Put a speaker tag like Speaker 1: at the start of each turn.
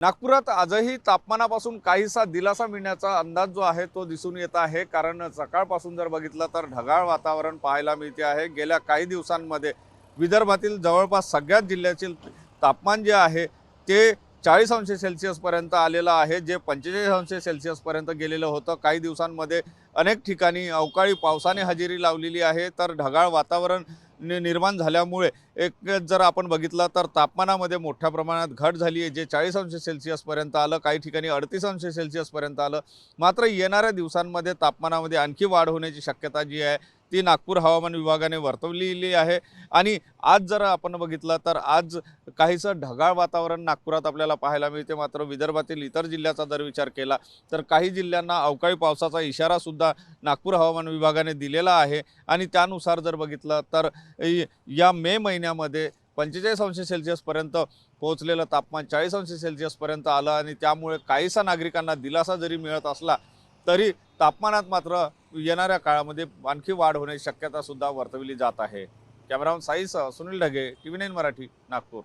Speaker 1: नागपुरात आजही तापमानापासून काहीसा दिलासा मिळण्याचा अंदाज जो आहे तो दिसून येत आहे। कारण सकाळपासून जर बघितलं तर ढगाळ वातावरण पाहायला मिळते आहे। गेल्या काही दिवसांमध्ये विदर्भातील जवळपास सगळ्याच जिल्ह्यातील तापमान जे आहे ते 40 अंश सेल्सिअस पर्यंत आलेलं आहे, जे 45 अंश सेल्सिअस पर्यंत गेलेलं होतं। काही दिवसांमध्ये अनेक ठिकाणी अवकाळी पावसाने हजेरी लावलेली आहे। तर ढगाळ वातावरण निर्माण झाल्यामुळे एक जर आपण बघितलं तर तापमानामध्ये मोठ्या प्रमाणात घट झाली आहे, जे 40 अंश सेल्सिअस पर्यंत आलं, काही ठिकाणी 38 अंश सेल्सिअस पर्यंत आलं। मात्र येणाऱ्या दिवसांमध्ये तापमानामध्ये आणखी वाढ होण्याची शक्यता जी आहे ती नागपूर हवामान विभागाने वर्तवलेली आहे। आणि आज जर आपण बघितलं तर आज काहीसं ढगाळ वातावरण नागपुरात आपल्याला पाहायला मिळते। मात्र विदर्भातील इतर जिल्ह्याचा जर विचार केला तर काही जिल्ह्यांना अवकाळी पावसाचा इशारा सुद्धा नागपूर हवामान विभागाने दिलेला आहे। आणि त्यानुसार जर बघितलं तर या मे महिन्यामध्ये 45 अंश सेल्सिअस पर्यंत पोहोचलेलं तापमान 40 अंश सेल्सिअस पर्यंत आलं। आणि त्यामुळे काहीसा नागरिकांना दिलासा जरी मिळत असला तरी तापमानात मात्र येणाऱ्या काळामध्ये आणखी वाढ होण्याची शक्यता सुद्धा वर्तवली जात आहे। कॅमेरामन साईसह सुनील ढगे, TV9 मराठी, नागपूर।